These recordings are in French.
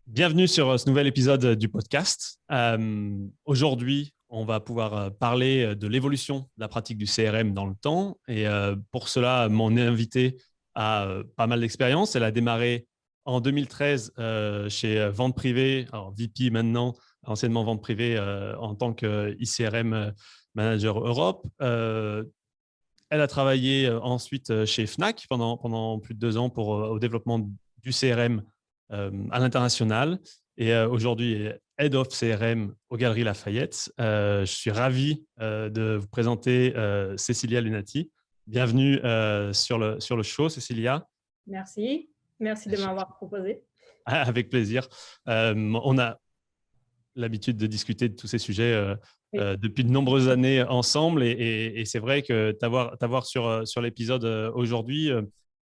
Bienvenue sur ce nouvel épisode du podcast. Aujourd'hui, on va pouvoir parler de l'évolution de la pratique du CRM dans le temps. Et pour cela, mon invité a pas mal d'expérience. Elle a démarré en 2013 chez Vente Privée, alors VP maintenant, anciennement Vente Privée en tant que ICRM Manager Europe. Elle a travaillé ensuite chez Fnac pendant plus de 2 ans au développement du CRM à l'international. Et aujourd'hui, elle est Head of CRM aux Galeries Lafayette. Je suis ravi de vous présenter Cécilia Lunati. Bienvenue sur le show, Cécilia. Merci. Merci de m'avoir proposé. Avec plaisir. On a l'habitude de discuter de tous ces sujets depuis de nombreuses années ensemble. Et c'est vrai que t'avoir sur l'épisode aujourd'hui,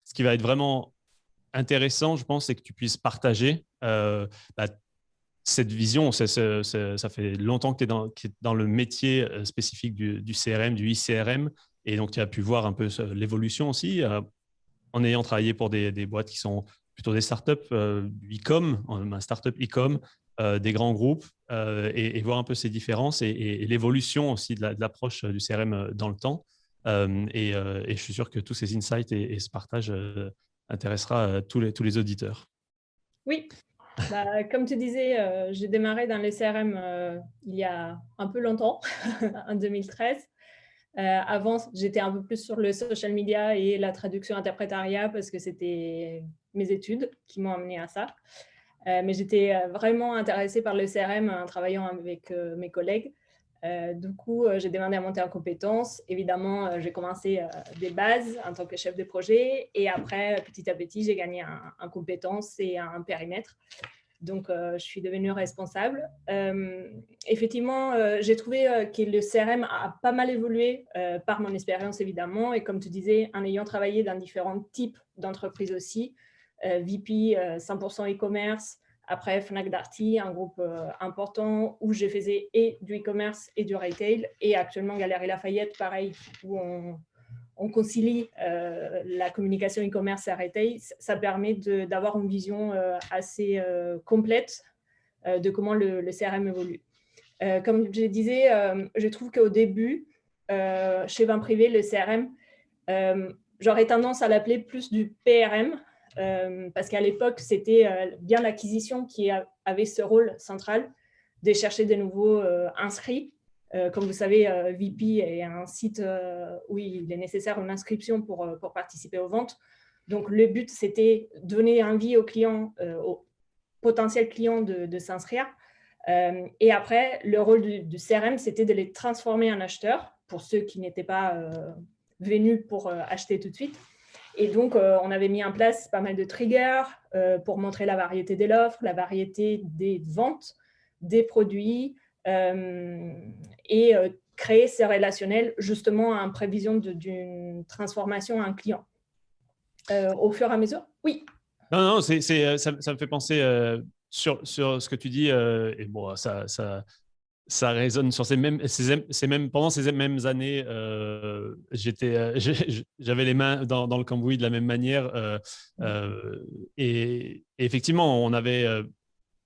ce qui va être vraiment intéressant, je pense, c'est que tu puisses partager cette vision. Ça fait longtemps que tu es dans le métier spécifique du CRM, du ICRM. Et donc, tu as pu voir un peu l'évolution aussi en ayant travaillé pour des boîtes qui sont plutôt des startups e-com, un startup e-com, des grands groupes et voir un peu ces différences et l'évolution aussi de l'approche du CRM dans le temps. Et je suis sûr que tous ces insights et ce partage intéressera tous les auditeurs. Oui, comme tu disais, j'ai démarré dans les CRM il y a un peu longtemps, en 2013. Avant, j'étais un peu plus sur le social media et la traduction interprétariat parce que c'était mes études qui m'ont amené à ça. Mais j'étais vraiment intéressée par le CRM en travaillant avec mes collègues. Du coup, j'ai demandé à monter en compétences. Évidemment, j'ai commencé des bases en tant que chef de projet et après, petit à petit, j'ai gagné en compétences et un périmètre. Donc, je suis devenue responsable. Effectivement, j'ai trouvé que le CRM a pas mal évolué par mon expérience, évidemment. Et comme tu disais, en ayant travaillé dans différents types d'entreprises aussi, VP 100% e-commerce, après Fnac Darty, un groupe important où je faisais et du e-commerce et du retail. Et actuellement, Galeries Lafayette, pareil, où on concilie la communication e-commerce et retail. Ça permet d'avoir une vision assez complète de comment le CRM évolue. Comme je disais, je trouve qu'au début, chez Vin Privé, le CRM, j'aurais tendance à l'appeler plus du PRM, parce qu'à l'époque, c'était bien l'acquisition qui avait ce rôle central de chercher de nouveaux inscrits. Comme vous savez, VP est un site où il est nécessaire une inscription pour participer aux ventes. Donc, le but, c'était de donner envie aux clients, aux potentiels clients de s'inscrire. Et après, le rôle du CRM, c'était de les transformer en acheteurs pour ceux qui n'étaient pas venus pour acheter tout de suite. Et donc, on avait mis en place pas mal de triggers pour montrer la variété de l'offre, la variété des ventes, des produits et créer ces relationnels justement en prévision d'une transformation en client. Au fur et à mesure, oui. Non, ça me fait penser sur ce que tu dis. Et bon, ça résonne sur pendant ces mêmes années, j'avais les mains dans le cambouis de la même manière. Et effectivement, on avait,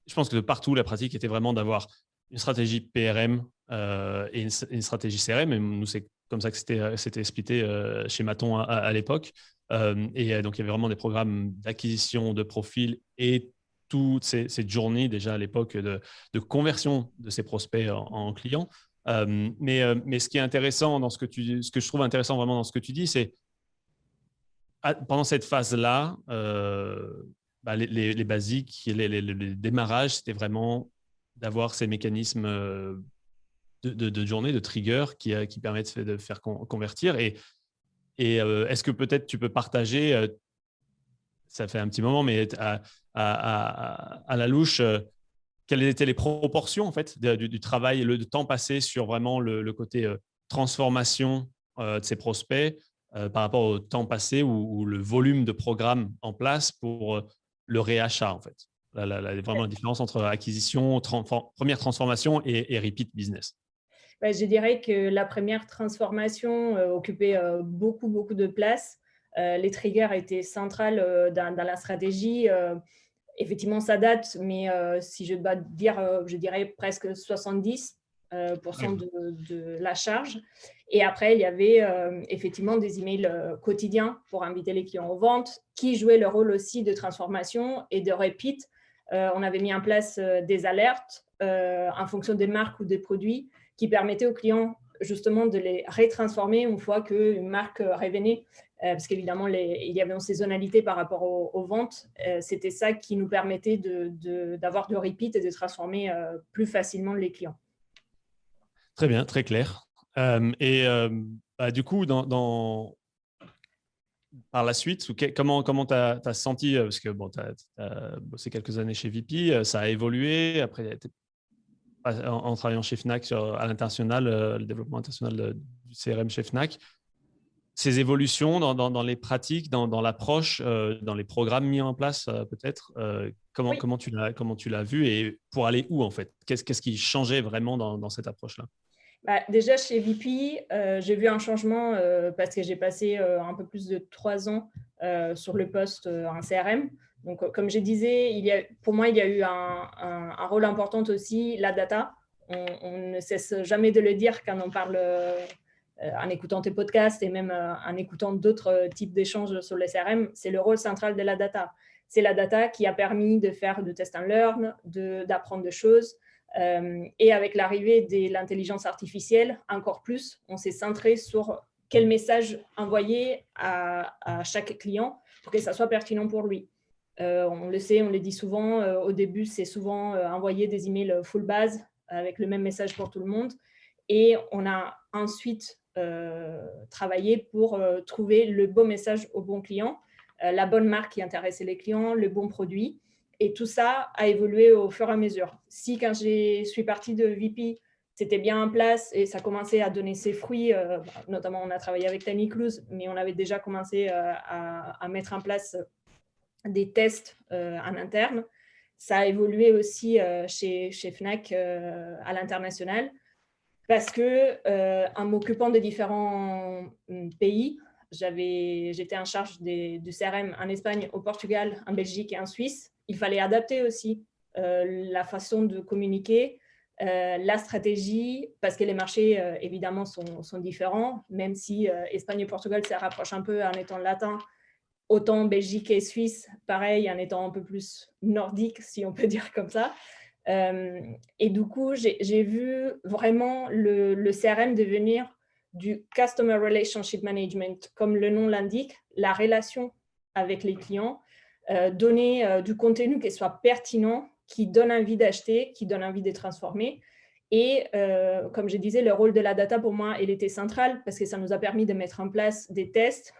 je pense que de partout, la pratique était vraiment d'avoir une stratégie PRM et une stratégie CRM. Et nous, c'est comme ça que c'était splitté chez Maton à l'époque. Et donc, il y avait vraiment des programmes d'acquisition de profils et toute cette journée déjà à l'époque de conversion de ces prospects en clients. Mais ce qui est intéressant ce que je trouve intéressant vraiment dans ce que tu dis, c'est pendant cette phase-là, les basiques, les démarrages, c'était vraiment d'avoir ces mécanismes de journée, de trigger qui permettent de faire convertir. Et est-ce que peut-être tu peux partager, ça fait un petit moment, mais à la louche, quelles étaient les proportions en fait du travail, le temps passé sur vraiment le côté transformation de ces prospects par rapport au temps passé ou le volume de programmes en place pour le réachat en fait. Vraiment la différence entre acquisition, première transformation et repeat business. Je dirais que la première transformation occupait beaucoup de place. Les triggers étaient centrales dans la stratégie. Effectivement, ça date, mais si je dois dire, je dirais presque 70% de la charge. Et après, il y avait effectivement des emails quotidiens pour inviter les clients aux ventes, qui jouaient le rôle aussi de transformation et de repeat. On avait mis en place des alertes en fonction des marques ou des produits qui permettaient aux clients justement de les retransformer une fois qu'une marque revenait. Parce qu'évidemment, il y avait une saisonnalité par rapport aux ventes. C'était ça qui nous permettait d'avoir de repeat et de transformer plus facilement les clients. Très bien, très clair. Du coup, par la suite, comment tu as senti, parce que bon, tu as bossé quelques années chez VP, ça a évolué, après en travaillant chez Fnac à l'international, le développement international du CRM chez Fnac, ces évolutions dans les pratiques, dans l'approche, dans les programmes mis en place peut-être, Oui. comment tu l'as vu et pour aller où en fait? Qu'est-ce qui changeait vraiment dans cette approche-là? Déjà, chez VP, j'ai vu un changement parce que j'ai passé un peu plus de 3 ans sur le poste en CRM. Donc, comme je disais, pour moi, il y a eu un rôle important aussi, la data. On ne cesse jamais de le dire quand on parle en écoutant tes podcasts et même en écoutant d'autres types d'échanges sur le CRM. C'est le rôle central de la data. C'est la data qui a permis de faire de test and learn, d'apprendre des choses. Et avec l'arrivée de l'intelligence artificielle, encore plus, on s'est centré sur quel message envoyer à chaque client pour que ça soit pertinent pour lui. On le sait, on le dit souvent, au début, c'est souvent envoyer des emails full base avec le même message pour tout le monde. Et on a ensuite travaillé pour trouver le bon message au bon client, la bonne marque qui intéressait les clients, le bon produit. Et tout ça a évolué au fur et à mesure. Si quand je suis partie de VP, c'était bien en place et ça commençait à donner ses fruits, notamment on a travaillé avec Tiny Clues, mais on avait déjà commencé à mettre en place des tests en interne. Ça a évolué aussi chez Fnac à l'international parce que en m'occupant de différents pays, j'étais en charge du CRM en Espagne, au Portugal, en Belgique et en Suisse. Il fallait adapter aussi la façon de communiquer, la stratégie, parce que les marchés, évidemment, sont différents, même si Espagne et Portugal se rapprochent un peu en étant latins, autant Belgique et Suisse, pareil, en étant un peu plus nordique, si on peut dire comme ça. Et du coup, j'ai vu vraiment le CRM devenir du Customer Relationship Management, comme le nom l'indique, la relation avec les clients, donner du contenu qui soit pertinent, qui donne envie d'acheter, qui donne envie de transformer. Et comme je disais, le rôle de la data, pour moi, il était central parce que ça nous a permis de mettre en place des tests,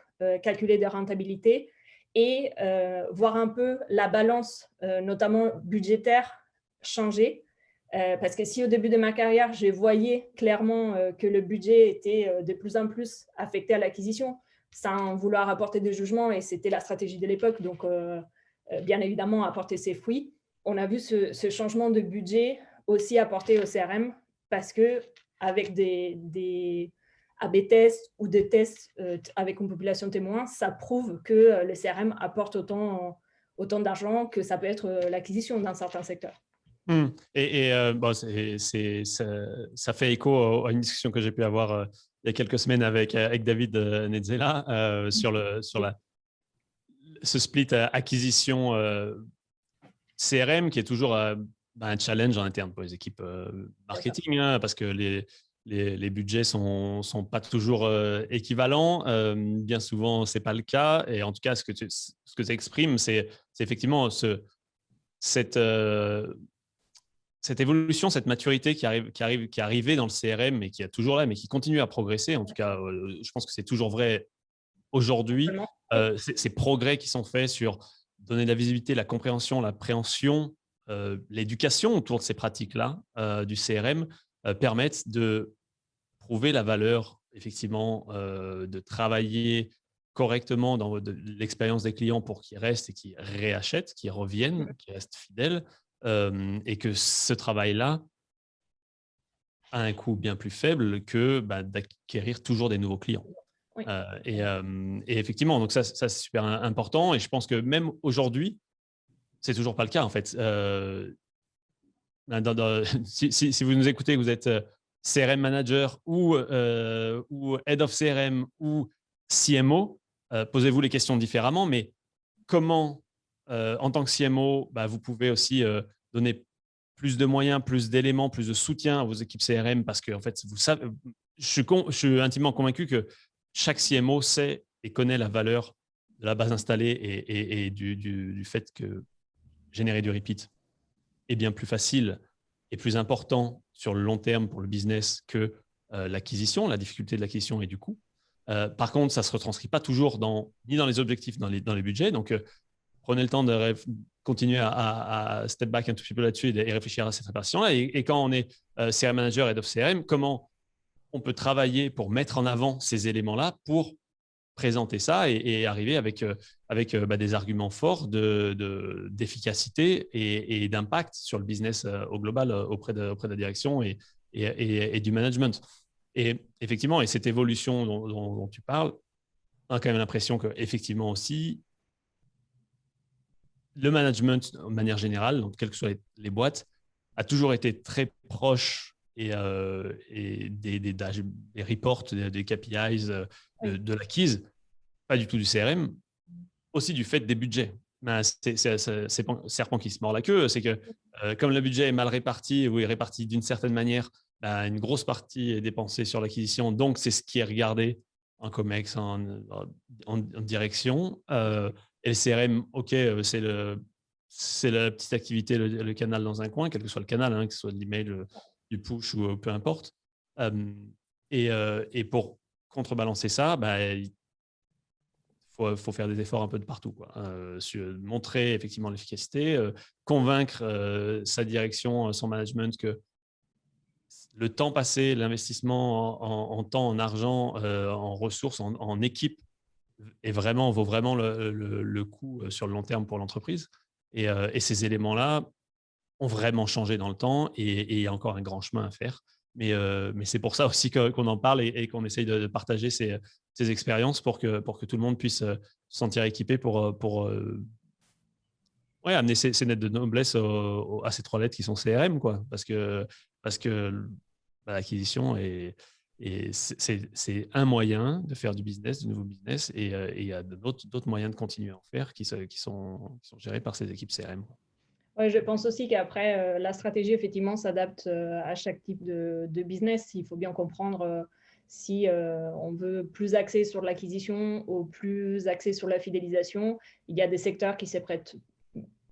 calculer des rentabilités et voir un peu la balance, notamment budgétaire, changer. Parce que si au début de ma carrière, je voyais clairement que le budget était de plus en plus affecté à l'acquisition, sans vouloir apporter de jugement, et c'était la stratégie de l'époque, donc bien évidemment apporter ses fruits. On a vu ce changement de budget aussi apporté au CRM parce que avec des A/B tests ou des tests avec une population témoin, ça prouve que le CRM apporte autant d'argent que ça peut être l'acquisition dans certains secteurs. Bon, ça fait écho à une discussion que j'ai pu avoir il y a quelques semaines avec David Netzela ce split acquisition CRM qui est toujours un challenge en interne pour les équipes marketing, hein, parce que les budgets sont pas toujours équivalents. Bien souvent, ce n'est pas le cas. Et en tout cas, ce que tu exprimes, c'est effectivement cette évolution, cette maturité qui est arrivée dans le CRM et qui est toujours là, mais qui continue à progresser. En tout cas, je pense que c'est toujours vrai aujourd'hui. Ces progrès qui sont faits sur donner de la visibilité, la compréhension, la préhension, l'éducation autour de ces pratiques-là du CRM permettent de prouver la valeur, effectivement, de travailler correctement dans l'expérience des clients pour qu'ils restent et qu'ils réachètent, qu'ils reviennent, qu'ils restent fidèles. Et que ce travail-là a un coût bien plus faible que d'acquérir toujours des nouveaux clients. Oui. Et effectivement, donc ça c'est super important. Et je pense que même aujourd'hui, c'est toujours pas le cas en fait. Si vous nous écoutez, vous êtes CRM manager ou head of CRM ou CMO, posez-vous les questions différemment, mais comment, en tant que CMO, vous pouvez aussi donner plus de moyens, plus d'éléments, plus de soutien à vos équipes CRM parce que en fait, vous savez, je suis intimement convaincu que chaque CMO sait et connaît la valeur de la base installée et du fait que générer du repeat est bien plus facile et plus important sur le long terme pour le business que l'acquisition, la difficulté de l'acquisition et du coût. Par contre, ça ne se retranscrit pas toujours ni dans les objectifs, dans les budgets. Donc, prenez le temps de continuer à step back un tout petit peu là-dessus et réfléchir à cette répartition-là. Et quand on est CRM Manager, Head of CRM, comment on peut travailler pour mettre en avant ces éléments-là pour présenter ça et arriver avec des arguments forts d'efficacité et d'impact sur le business au global auprès de la direction et du management. Et effectivement, et cette évolution dont tu parles, on a quand même l'impression qu'effectivement aussi, le management, de manière générale, donc quelles que soient les boîtes, a toujours été très proche et des reports, des KPIs de l'acquise, pas du tout du CRM, aussi du fait des budgets. C'est serpent qui se mord la queue, c'est que comme le budget est mal réparti ou est réparti d'une certaine manière, une grosse partie est dépensée sur l'acquisition, donc c'est ce qui est regardé en COMEX, en direction. Et le CRM, OK, c'est la petite activité, le canal dans un coin, quel que soit le canal, que ce soit de l'email, du push ou peu importe. Et pour contrebalancer ça, il faut faire des efforts un peu de partout, quoi. Montrer effectivement l'efficacité, convaincre sa direction, son management que le temps passé, l'investissement en temps, en argent, en ressources, en équipe vaut vraiment le coup sur le long terme pour l'entreprise. Et ces éléments-là ont vraiment changé dans le temps et il y a encore un grand chemin à faire. Mais c'est pour ça aussi qu'on en parle et qu'on essaye de partager ces expériences pour que tout le monde puisse se sentir équipé pour amener ces lettres de noblesse à ces 3 lettres qui sont CRM, quoi. Parce que l'acquisition c'est un moyen de faire du business, du nouveau business, et il y a d'autres moyens de continuer à en faire qui sont gérés par ces équipes CRM. Ouais, je pense aussi qu'après, la stratégie, effectivement, s'adapte à chaque type de business. Il faut bien comprendre si on veut plus axer sur l'acquisition ou plus axer sur la fidélisation. Il y a des secteurs qui se prêtent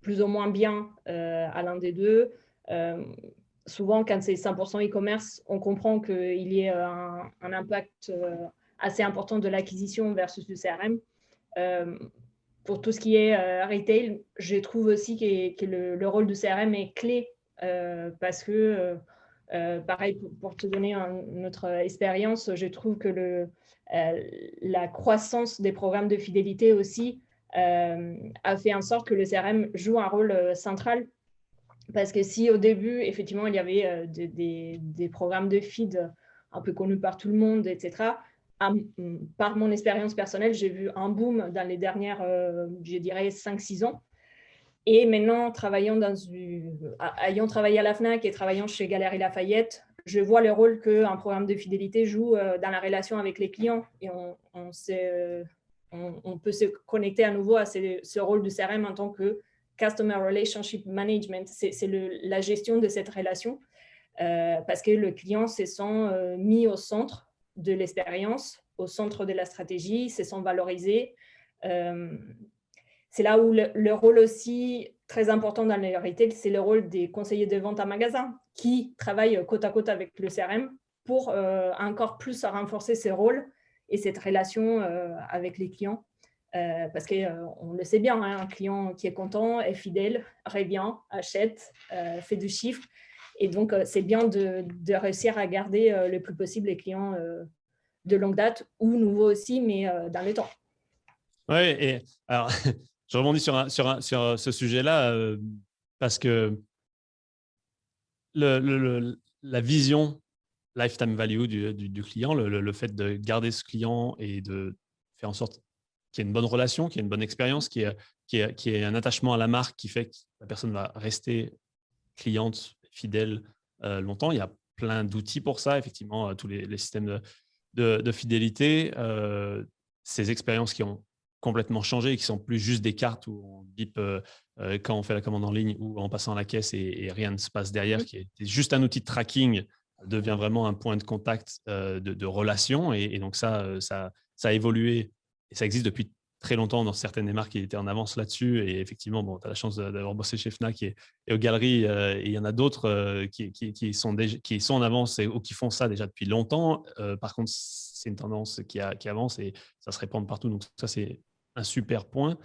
plus ou moins bien à l'un des deux. Souvent, quand c'est 100% e-commerce, on comprend qu'il y ait un impact assez important de l'acquisition versus du CRM. Pour tout ce qui est retail, je trouve aussi que le rôle du CRM est clé parce que, pareil, pour te donner une autre expérience, je trouve que la croissance des programmes de fidélité aussi a fait en sorte que le CRM joue un rôle central. Parce que si au début, effectivement, il y avait des programmes de feed un peu connus par tout le monde, etc., par mon expérience personnelle, j'ai vu un boom dans les dernières, je dirais, 5-6 ans. Et maintenant, ayant travaillé à la FNAC et travaillant chez Galeries Lafayette, je vois le rôle qu'un programme de fidélité joue dans la relation avec les clients. Et on peut se connecter à nouveau à ce rôle du CRM en tant que Customer Relationship Management. C'est la gestion de cette relation parce que le client se sent mis au centre de l'expérience, au centre de la stratégie, se sent valorisé. C'est là où le rôle aussi très important dans le retail, c'est le rôle des conseillers de vente à magasin qui travaillent côte à côte avec le CRM pour encore plus renforcer ce rôle et cette relation avec les clients. Parce qu'on le sait bien, un client qui est content, est fidèle, revient, achète, fait du chiffre. Et donc, c'est bien de réussir à garder le plus possible les clients de longue date ou nouveaux aussi, mais dans le temps. Oui, et alors, je rebondis sur ce sujet-là parce que la vision lifetime value du client, le fait de garder ce client et de faire en sorte qu'il y ait une bonne relation, qu'il y ait une bonne expérience, qu'il y qui est un attachement à la marque qui fait que la personne va rester cliente, fidèle longtemps. Il y a plein d'outils pour ça, effectivement, tous les systèmes de fidélité, ces expériences qui ont complètement changé et qui sont plus juste des cartes où on bip quand on fait la commande en ligne ou en passant à la caisse et rien ne se passe derrière, qui est juste un outil de tracking, devient vraiment un point de contact de relation. Et donc ça a évolué et ça existe depuis très longtemps dans certaines des marques qui étaient en avance là-dessus. Et effectivement, bon, tu as la chance d'avoir bossé chez Fnac et aux galeries. Et il y en a d'autres qui sont en avance ou qui font ça déjà depuis longtemps. Par contre, c'est une tendance qui avance et ça se répand partout. Donc ça, c'est un super point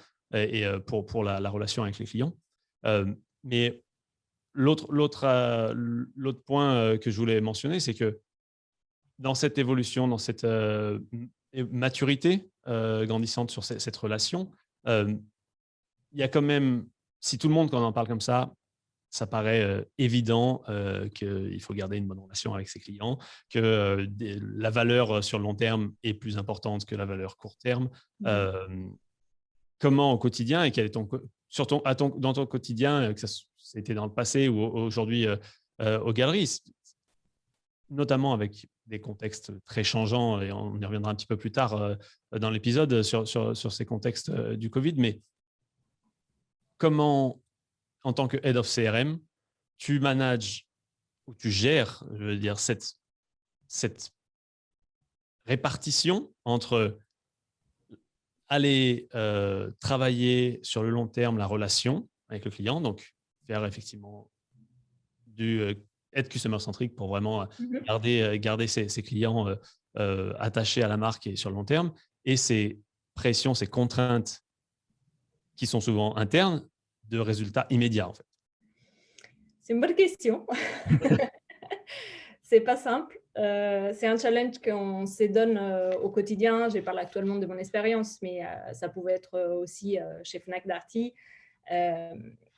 pour la relation avec les clients. Mais l'autre point que je voulais mentionner, c'est que dans cette évolution, dans cette maturité grandissante sur cette relation, il y a quand même, si tout le monde, quand on en parle comme ça paraît évident qu'il faut garder une bonne relation avec ses clients, que la valeur sur le long terme est plus importante que la valeur court terme. Comment au quotidien, et quel est dans ton quotidien, que c'était dans le passé ou aujourd'hui aux galeries, notamment avec des contextes très changeants, et on y reviendra un petit peu plus tard dans l'épisode sur ces contextes du Covid, mais comment, en tant que Head of CRM, tu manages ou tu gères, je veux dire, cette répartition entre aller travailler sur le long terme la relation avec le client, donc faire effectivement être customer-centrique pour vraiment garder ses clients attachés à la marque et sur le long terme, et ces pressions, ces contraintes qui sont souvent internes de résultats immédiats en fait. C'est une bonne question. C'est pas simple. C'est un challenge qu'on se donne au quotidien. Je parle actuellement de mon expérience, mais ça pouvait être aussi chez Fnac Darty.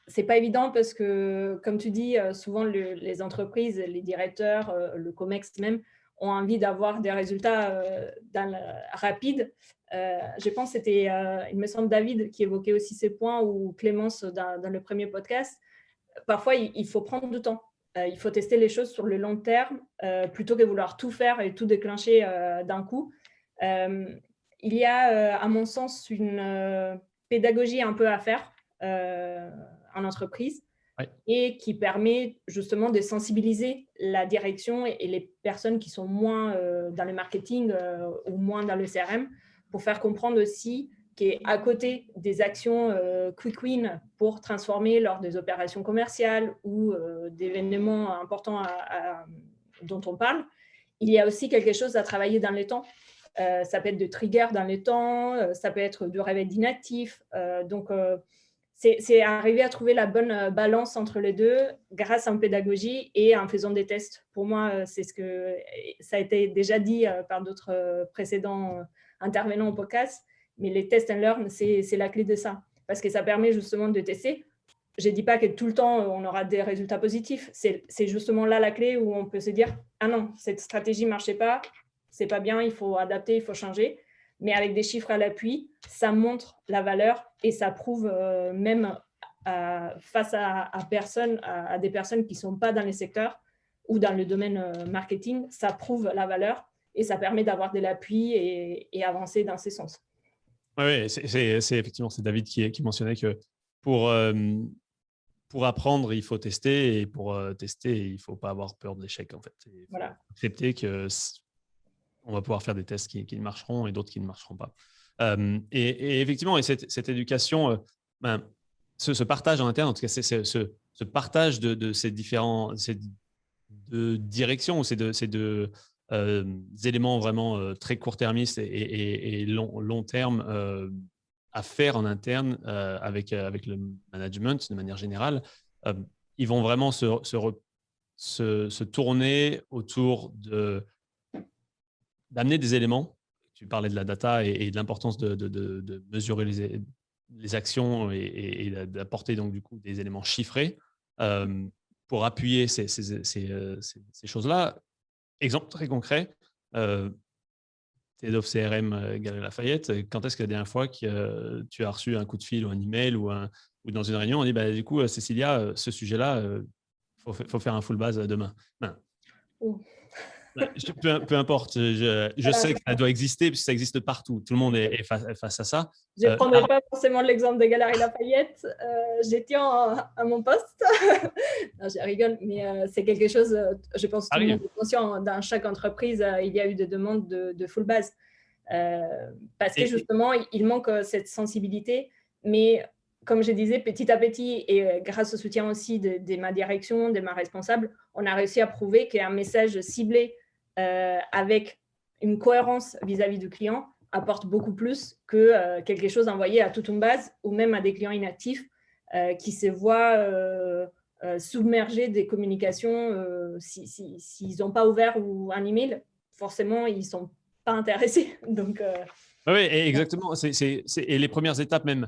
C'est pas évident parce que, comme tu dis, souvent les entreprises, les directeurs, le COMEX même, ont envie d'avoir des résultats rapides. Je pense que c'était, il me semble, David qui évoquait aussi ces points, ou Clémence dans le premier podcast. Parfois, il faut prendre du temps. Il faut tester les choses sur le long terme plutôt que vouloir tout faire et tout déclencher d'un coup. Il y a, à mon sens, une pédagogie un peu à faire en entreprise, et qui permet justement de sensibiliser la direction et les personnes qui sont moins dans le marketing ou moins dans le CRM, pour faire comprendre aussi qu'à côté des actions quick win pour transformer lors des opérations commerciales ou d'événements importants dont on parle, il y a aussi quelque chose à travailler dans les temps. Ça peut être de trigger dans les temps, ça peut être du réveil d'inactif. Donc, c'est arriver à trouver la bonne balance entre les deux grâce à une pédagogie et en faisant des tests. Pour moi, c'est ce que ça a été déjà dit par d'autres précédents intervenants au podcast, mais les test and learn, c'est la clé de ça, parce que ça permet justement de tester. Je ne dis pas que tout le temps, on aura des résultats positifs. C'est justement là la clé où on peut se dire « Ah non, cette stratégie ne marchait pas, c'est pas bien, il faut adapter, il faut changer ». Mais avec des chiffres à l'appui, ça montre la valeur et ça prouve même face à des personnes qui ne sont pas dans les secteurs ou dans le domaine marketing, ça prouve la valeur et ça permet d'avoir de l'appui et avancer dans ces sens. Oui, c'est effectivement, c'est David qui mentionnait que pour apprendre, il faut tester, et pour tester, il ne faut pas avoir peur de l'échec en fait. Il faut accepter que on va pouvoir faire des tests qui marcheront et d'autres qui ne marcheront pas. Et effectivement, et cette éducation, ce partage en interne, en tout cas, c'est ce partage de ces deux directions, ou ces deux éléments vraiment très court-termistes et long terme à faire en interne avec le management de manière générale. Ils vont vraiment se tourner autour d'amener des éléments. Tu parlais de la data et de l'importance de mesurer les actions et d'apporter donc du coup des éléments chiffrés pour appuyer ces choses-là. Exemple très concret, Head of CRM Galeries Lafayette, quand est-ce que la dernière fois que tu as reçu un coup de fil ou un email ou dans une réunion, on dit du coup, Cécilia, ce sujet-là, faut faire un full base demain. Ben, Ouh. peu importe, je sais que ça doit exister puisque ça existe partout. Tout le monde est face à ça. Je ne prendrai pas forcément l'exemple des Galeries Lafayette. Je tiens à mon poste. Non, je rigole, mais c'est quelque chose, je pense que tout le monde est conscient. Dans chaque entreprise, il y a eu des demandes de full base. Parce que justement, il manque cette sensibilité. Mais comme je disais, petit à petit, et grâce au soutien aussi de ma direction, de ma responsable, on a réussi à prouver qu'un message ciblé avec une cohérence vis-à-vis du client apporte beaucoup plus que quelque chose envoyé à toute une base ou même à des clients inactifs qui se voient submergés des communications. S'ils n'ont pas ouvert ou un email, forcément, ils ne sont pas intéressés. Donc, oui, exactement. Et les premières étapes même,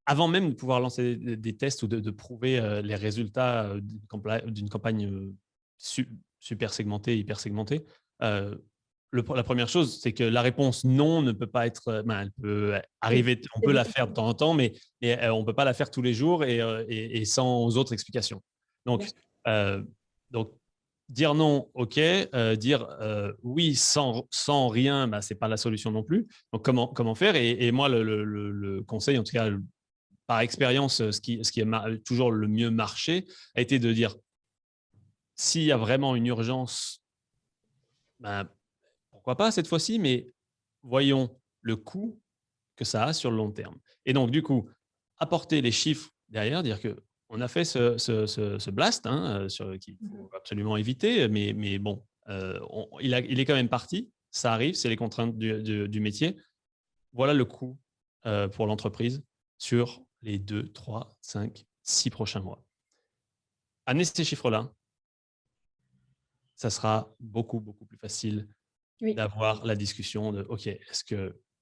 avant même de pouvoir lancer des tests ou de prouver les résultats d'une campagne super segmentée, hyper segmentée, la première chose, c'est que la réponse non ne peut pas être, elle peut arriver, on peut la faire de temps en temps, mais on ne peut pas la faire tous les jours et sans autres explications. Donc, dire non, ok. Dire oui sans rien, ce n'est pas la solution non plus. Donc, comment faire et moi, le conseil, en tout cas, par expérience, ce qui a toujours le mieux marché, a été de dire s'il y a vraiment une urgence, pourquoi pas cette fois-ci, mais voyons le coût que ça a sur le long terme. Et donc, du coup, apporter les chiffres derrière, dire qu'on a fait ce blast qu'il faut absolument éviter, mais bon, il est quand même parti, ça arrive, c'est les contraintes du métier. Voilà le coût pour l'entreprise sur les 2, 3, 5, 6 prochains mois. Amener ces chiffres-là, ça sera beaucoup, beaucoup plus facile d'avoir la discussion de OK,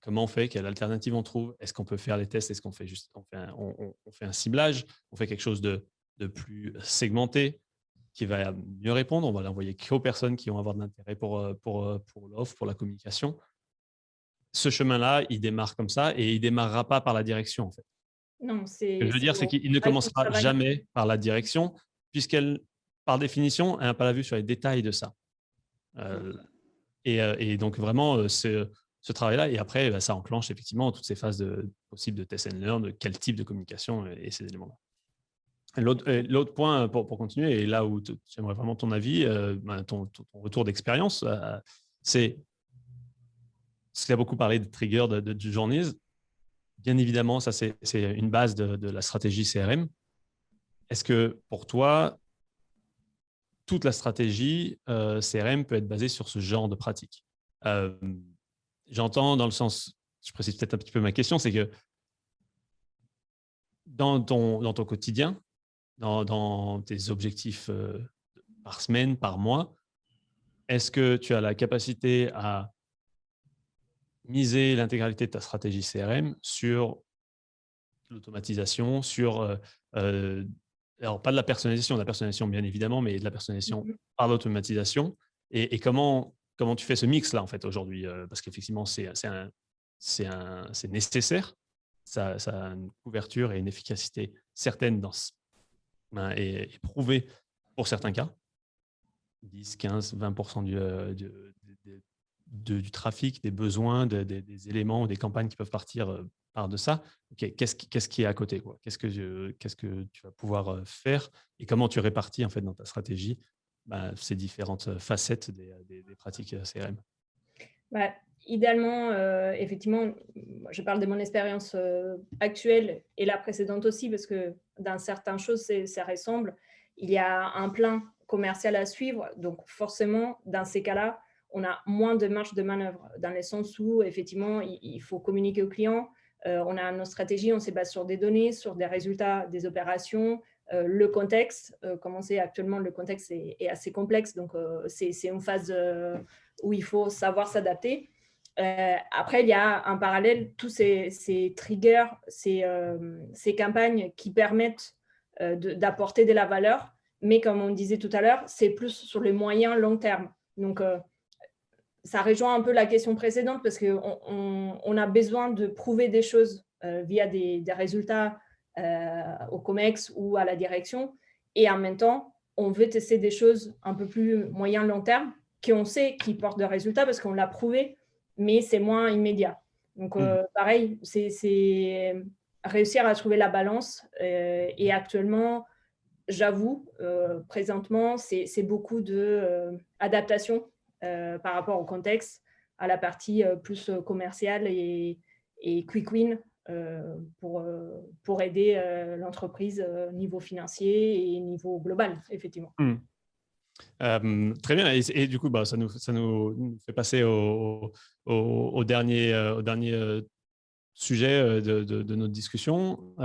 comment on fait, quelle alternative on trouve, est-ce qu'on peut faire des tests, est-ce qu'on fait on fait un ciblage, on fait quelque chose de plus segmenté qui va mieux répondre, on va l'envoyer qu'aux personnes qui vont avoir de l'intérêt pour l'offre, pour la communication. Ce chemin-là, il démarre comme ça et il ne démarrera pas par la direction en fait. Non, Ce que je veux dire, c'est qu'il ne commencera jamais par la direction puisqu'elle, par définition, elle n'a pas la vue sur les détails de ça. Et donc, vraiment, ce travail-là, et après, ça enclenche effectivement toutes ces phases possibles de test and learn, de quel type de communication et ces éléments-là. L'autre point, pour continuer, et là où j'aimerais vraiment ton avis, ton retour d'expérience, c'est ce qu'il a beaucoup parlé de trigger, de journeys. Bien évidemment, ça, c'est une base de la stratégie CRM. Est-ce que pour toi, toute la stratégie CRM peut être basée sur ce genre de pratique? J'entends dans le sens, je précise peut-être un petit peu ma question, c'est que dans ton quotidien, dans tes objectifs par semaine, par mois, est-ce que tu as la capacité à miser l'intégralité de ta stratégie CRM sur l'automatisation, sur, alors pas de la personnalisation bien évidemment, mais de la personnalisation par l'automatisation et comment tu fais ce mix-là en fait aujourd'hui parce qu'effectivement c'est nécessaire, ça a une couverture et une efficacité certaine et prouvée pour certains cas, 10, 15, 20% du trafic, des besoins, des éléments ou des campagnes qui peuvent partir par de ça. Okay, qu'est-ce qui est à côté, quoi? Qu'est-ce que tu vas pouvoir faire et comment tu répartis en fait dans ta stratégie ces différentes facettes des pratiques CRM? Idéalement, effectivement, je parle de mon expérience actuelle et la précédente aussi, parce que dans certaines choses, ça ressemble. Il y a un plan commercial à suivre, donc forcément, dans ces cas-là, on a moins de marge de manœuvre, dans le sens où, effectivement, il faut communiquer aux clients. On a nos stratégies, on se base sur des données, sur des résultats des opérations, le contexte. Comme on sait actuellement, le contexte est assez complexe, donc c'est une phase où il faut savoir s'adapter. Après, il y a en parallèle tous ces triggers, ces campagnes qui permettent d'apporter de la valeur, mais comme on disait tout à l'heure, c'est plus sur le moyen long terme. Donc, ça rejoint un peu la question précédente parce qu'on a besoin de prouver des choses via des résultats au COMEX ou à la direction. Et en même temps, on veut tester des choses un peu plus moyen-long terme qu'on sait qui portent de résultats parce qu'on l'a prouvé, mais c'est moins immédiat. Donc, pareil, c'est réussir à trouver la balance. Et actuellement, j'avoue, présentement, c'est beaucoup d'adaptation par rapport au contexte, à la partie plus commerciale et quick win pour aider l'entreprise niveau financier et niveau global, effectivement. Très bien. Et du coup, ça nous fait passer au dernier sujet de notre discussion.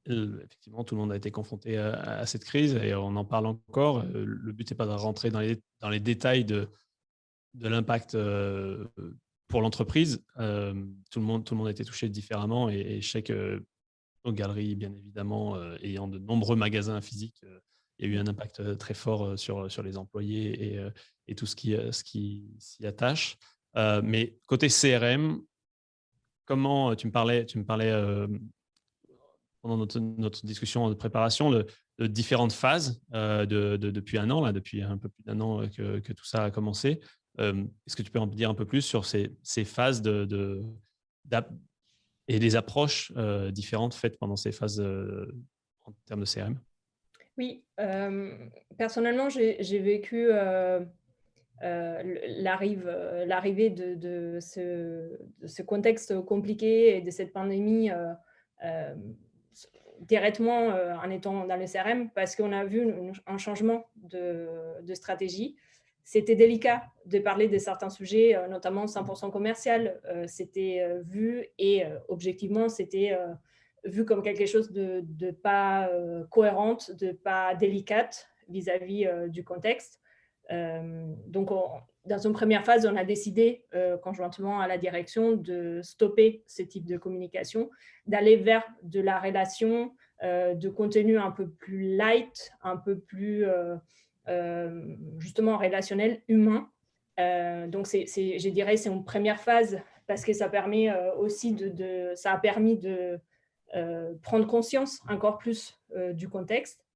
Effectivement, tout le monde a été confronté à cette crise et on en parle encore. Le but n'est pas de rentrer dans les détails de l'impact pour l'entreprise. Tout le monde a été touché différemment et je sais que nos galeries, bien évidemment, ayant de nombreux magasins physiques, il y a eu un impact très fort sur les employés et tout ce qui s'y attache. Mais côté CRM, comment tu me parlais pendant notre discussion de préparation de différentes phases depuis un an, là, depuis un peu plus d'un an que tout ça a commencé. Est-ce que tu peux en dire un peu plus sur ces phases et les approches différentes faites pendant ces phases en termes de CRM? Oui, personnellement, j'ai vécu l'arrivée de ce contexte compliqué et de cette pandémie directement en étant dans le CRM parce qu'on a vu un changement de stratégie. C'était délicat de parler de certains sujets, notamment 100% commercial. C'était vu et objectivement, c'était vu comme quelque chose de pas cohérente, de pas délicate vis-à-vis du contexte. Donc, dans une première phase, on a décidé, conjointement à la direction, de stopper ce type de communication, d'aller vers de la relation, de contenu un peu plus light, un peu plus justement relationnel, humain. Donc, je dirais c'est une première phase parce que ça permet aussi ça a permis de prendre conscience encore plus du contexte.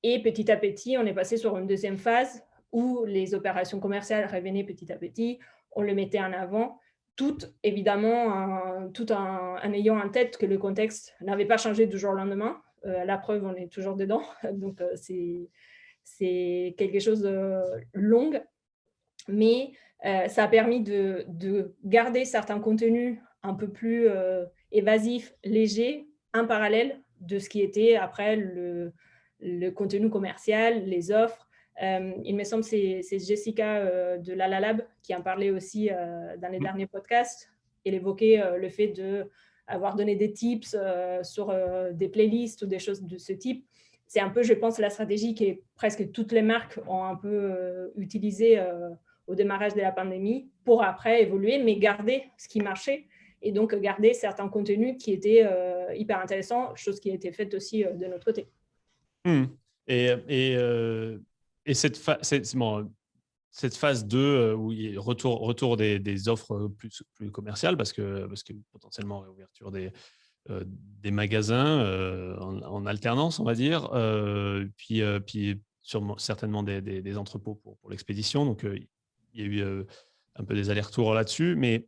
Et petit à petit, on est passé sur une deuxième phase où les opérations commerciales revenaient petit à petit, on le mettait en avant, tout évidemment en ayant en tête que le contexte n'avait pas changé du jour au lendemain. La preuve, on est toujours dedans. Donc, c'est quelque chose de long, mais ça a permis de garder certains contenus un peu plus évasifs, légers, en parallèle de ce qui était après le contenu commercial, les offres. Il me semble que c'est Jessica de Lalalab qui en parlait aussi dans les derniers podcasts. Elle évoquait le fait d'avoir donné des tips sur des playlists ou des choses de ce type. C'est un peu, je pense, la stratégie que presque toutes les marques ont un peu utilisée au démarrage de la pandémie pour après évoluer, mais garder ce qui marchait et donc garder certains contenus qui étaient hyper intéressants, chose qui a été faite aussi de notre côté. Et cette phase 2, où il y a retour des offres plus commerciales, parce que potentiellement réouverture des magasins en alternance, on va dire, puis certainement des entrepôts pour l'expédition. Donc, il y a eu un peu des allers-retours là-dessus. Mais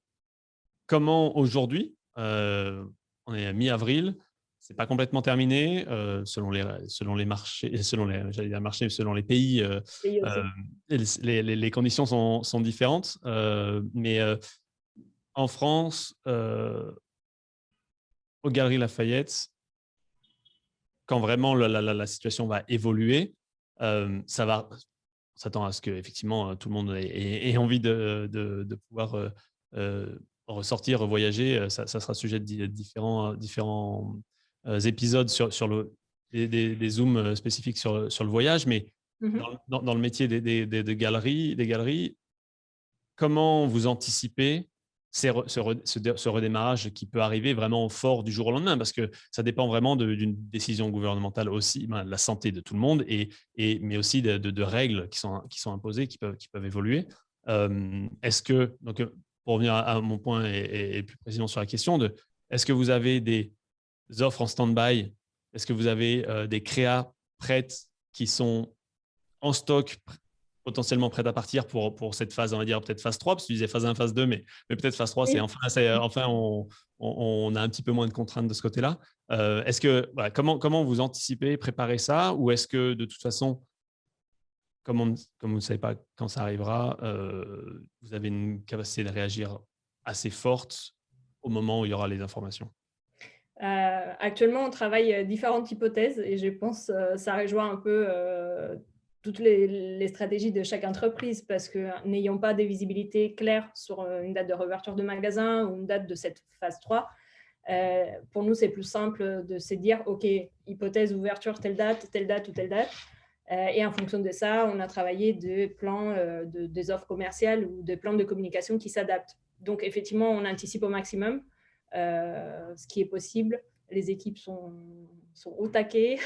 comment aujourd'hui, on est à mi-avril, c'est pas complètement terminé selon les marchés, selon les pays. Les conditions sont différentes, mais en France, aux Galeries Lafayette, quand vraiment la situation va évoluer, on s'attend à ce que effectivement tout le monde ait envie de pouvoir ressortir, voyager. Ça sera sujet de différents épisodes sur des zooms spécifiques sur le voyage, mais dans le métier des galeries, comment vous anticipez ce redémarrage qui peut arriver vraiment fort du jour au lendemain, parce que ça dépend vraiment d'une décision gouvernementale aussi, de la santé de tout le monde, mais aussi de règles qui sont imposées, qui peuvent évoluer. Est-ce que, donc, pour revenir à mon point et plus précisément sur la question, est-ce que vous avez des offres en stand-by? Est-ce que vous avez des créas prêtes qui sont en stock, potentiellement prêtes à partir pour cette phase, on va dire peut-être phase 3, parce que tu disais phase 1, phase 2, mais peut-être phase 3, Oui. enfin on a un petit peu moins de contraintes de ce côté-là. Voilà, comment vous anticipez, préparez ça, ou est-ce que de toute façon, comme vous ne savez pas quand ça arrivera, vous avez une capacité de réagir assez forte au moment où il y aura les informations? Actuellement, on travaille différentes hypothèses et je pense que ça rejoint un peu toutes les stratégies de chaque entreprise parce que n'ayant pas des visibilités claires sur une date de réouverture de magasin ou une date de cette phase 3, pour nous, c'est plus simple de se dire, OK, hypothèse ouverture telle date ou telle date. Et en fonction de ça, on a travaillé des plans, des offres commerciales ou des plans de communication qui s'adaptent. Donc, effectivement, on anticipe au maximum ce qui est possible. Les équipes sont au taquet.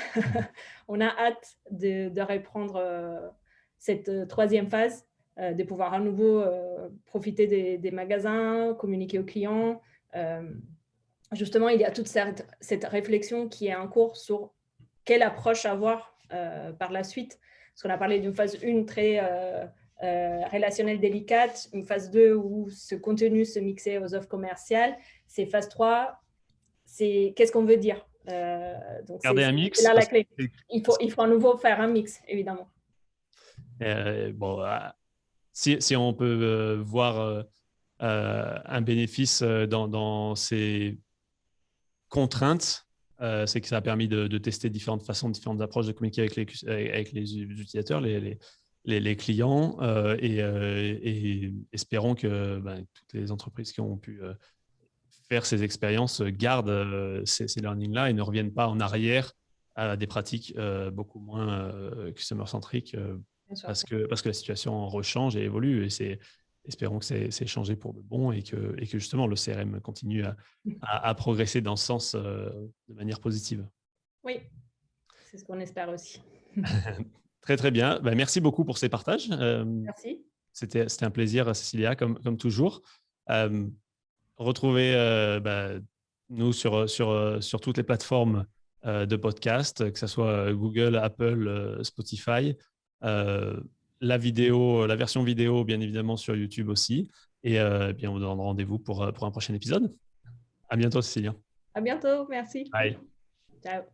On a hâte de reprendre cette troisième phase, de pouvoir à nouveau profiter des magasins, communiquer aux clients. Justement, il y a toute cette réflexion qui est en cours sur quelle approche avoir par la suite. Parce qu'on a parlé d'une phase 1 très relationnelle délicate, une phase 2 où ce contenu se mixait aux offres commerciales. C'est phase 3, c'est qu'est-ce qu'on veut dire. Donc, Garder un c'est mix là la parce clé. que Il faut à nouveau faire un mix, évidemment. bon, si on peut voir un bénéfice dans ces contraintes, c'est que ça a permis de tester différentes façons, différentes approches de communiquer avec les utilisateurs, les clients, et espérons que toutes les entreprises qui ont pu faire ces expériences gardent ces learnings-là et ne reviennent pas en arrière à des pratiques beaucoup moins customer-centriques parce que la situation rechange et évolue. Et espérons que c'est changé pour de bon et que justement le CRM continue à progresser dans ce sens de manière positive. Oui, c'est ce qu'on espère aussi. Très, très bien. Merci beaucoup pour ces partages. Merci. C'était un plaisir, Cécilia, comme toujours. Retrouvez nous sur toutes les plateformes de podcast, que ce soit Google, Apple, Spotify. La version vidéo, bien évidemment, sur YouTube aussi. Et bien, on vous donne rendez-vous pour un prochain épisode. À bientôt, Cécilia. À bientôt. Merci. Bye. Ciao.